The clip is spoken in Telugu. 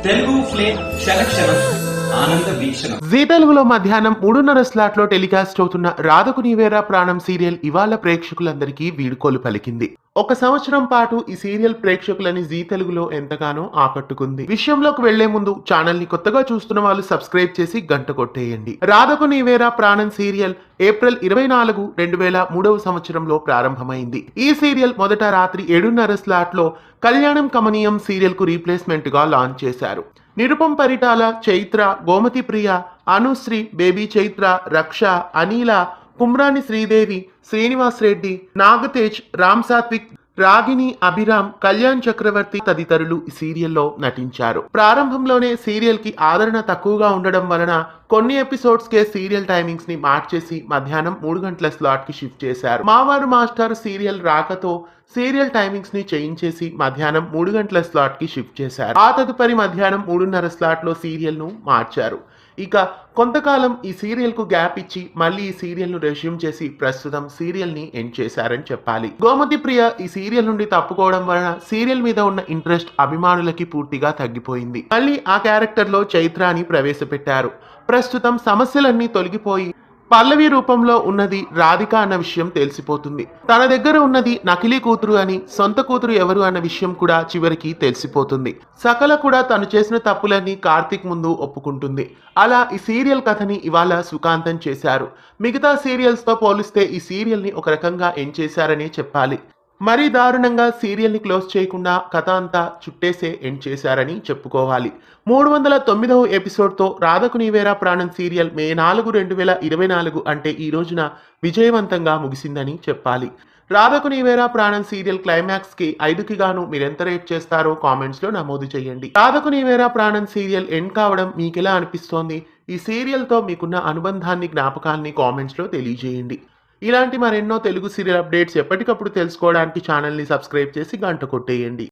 తెలుగు ఫ్లేమ్ క్షణక్షణం ఆనంద వీక్షణం. జీ తెలుగులో మధ్యాహ్నం 3:30 స్లాట్ లో టెలికాస్ట్ అవుతున్న రాధకు నీవేరా ప్రాణం సీరియల్ ఇవాళ ప్రేక్షకులందరికీ వీడ్కోలు పలికింది. ఒక సంవత్సరం పాటు ఈ సీరియల్ ప్రేక్షకులని జీ తెలుగులో ఎంతగానో ఆకట్టుకుంది. విషయంలోకి వెళ్లే ముందు ఛానల్ ని కొత్తగా చూస్తున్న వాళ్ళు సబ్స్క్రైబ్ చేసి గంట కొట్టేయండి. రాధకు నీవేరా ప్రాణం సీరియల్ ఏప్రిల్ 24, 2003 సంవత్సరంలో ప్రారంభమైంది. ఈ సీరియల్ మొదట రాత్రి 7:30 స్లాట్ లో కళ్యాణం కమనీయం సీరియల్ కు రీప్లేస్మెంట్ గా లాంచ్ చేశారు. నిరుపం పరిటాల, చైత్ర, గోమతి ప్రియ, అనుశ్రీ, బేబీ చైత్ర, రక్ష, అనిల, కుమ్రాని శ్రీదేవి, శ్రీనివాస్ రెడ్డి, నాగతేజ్, రామ్ సాత్విక్, రాగిణి, అభిరామ్, కళ్యాణ్ చక్రవర్తి తదితరులు ఈ సీరియల్లో నటించారు. ప్రారంభంలోనే సీరియల్ కి ఆదరణ తక్కువగా ఉండడం వలన కొన్ని ఎపిసోడ్స్ కే సీరియల్ టైమింగ్స్ ని మార్చేసి మధ్యాహ్నం 3 గంటల స్లాట్ కి షిఫ్ట్ చేశారు. మావారు మాస్టర్ సీరియల్ రాకతో సీరియల్ టైమింగ్స్ ని చేంజ్ చేసి మధ్యాహ్నం 3 గంటల స్లాట్ కి షిఫ్ట్ చేశారు. ఆ తదుపరి మధ్యాహ్నం 3:30 స్లాట్ లో సీరియల్ ను మార్చారు. ఇక కొంతకాలం ఈ సీరియల్ కు గ్యాప్ ఇచ్చి మళ్ళీ ఈ సీరియల్ ను రెజ్యూమ్ చేసి ప్రస్తుతం సీరియల్ ని ఎండ్ చేశారని చెప్పాలి. గోమతి ప్రియ ఈ సీరియల్ నుండి తప్పుకోవడం వలన సీరియల్ మీద ఉన్న ఇంట్రెస్ట్ అభిమానులకి పూర్తిగా తగ్గిపోయింది. మళ్ళీ ఆ క్యారెక్టర్ లో చైత్రాని ప్రవేశపెట్టారు. ప్రస్తుతం సమస్యలన్నీ తొలగిపోయి పల్లవి రూపంలో ఉన్నది రాధిక అన్న విషయం తెలిసిపోతుంది. తన దగ్గర ఉన్నది నకిలీ కూతురు అని, సొంత కూతురు ఎవరు అన్న విషయం కూడా చివరికి తెలిసిపోతుంది. సకల కూడా తను చేసిన తప్పులన్నీ కార్తిక్ ముందు ఒప్పుకుంటుంది. అలా ఈ సీరియల్ కథని ఇవాళ సుఖాంతం చేశారు. మిగతా సీరియల్స్ తో పోలిస్తే ఈ సీరియల్ ని ఒక రకంగా ఎండ్ చేశారనే చెప్పాలి. మరీ దారుణంగా సీరియల్ ని క్లోజ్ చేయకుండా కథ అంతా చుట్టేసే ఎండ్ చేశారని చెప్పుకోవాలి. 309వ ఎపిసోడ్ తో రాధకు నీవేరా ప్రాణం సీరియల్ మే 4, 2024 అంటే ఈ రోజున విజయవంతంగా ముగిసిందని చెప్పాలి. రాధకు నీవేరా ప్రాణం సీరియల్ క్లైమాక్స్ కి 5కి గాను మీరెంత రేట్ చేస్తారో కామెంట్స్ లో నమోదు చేయండి. రాధకు నీవేరా ప్రాణం సీరియల్ ఎండ్ కావడం మీకెలా అనిపిస్తోంది? ఈ సీరియల్ తో మీకున్న అనుబంధాన్ని, జ్ఞాపకాన్ని కామెంట్స్ లో తెలియజేయండి. ఇలాంటి మరెన్నో తెలుగు సీరియల్ అప్డేట్స్ ఎప్పటికప్పుడు తెలుసుకోవడానికి ఛానల్ని సబ్స్క్రైబ్ చేసి గంట కొట్టేయండి.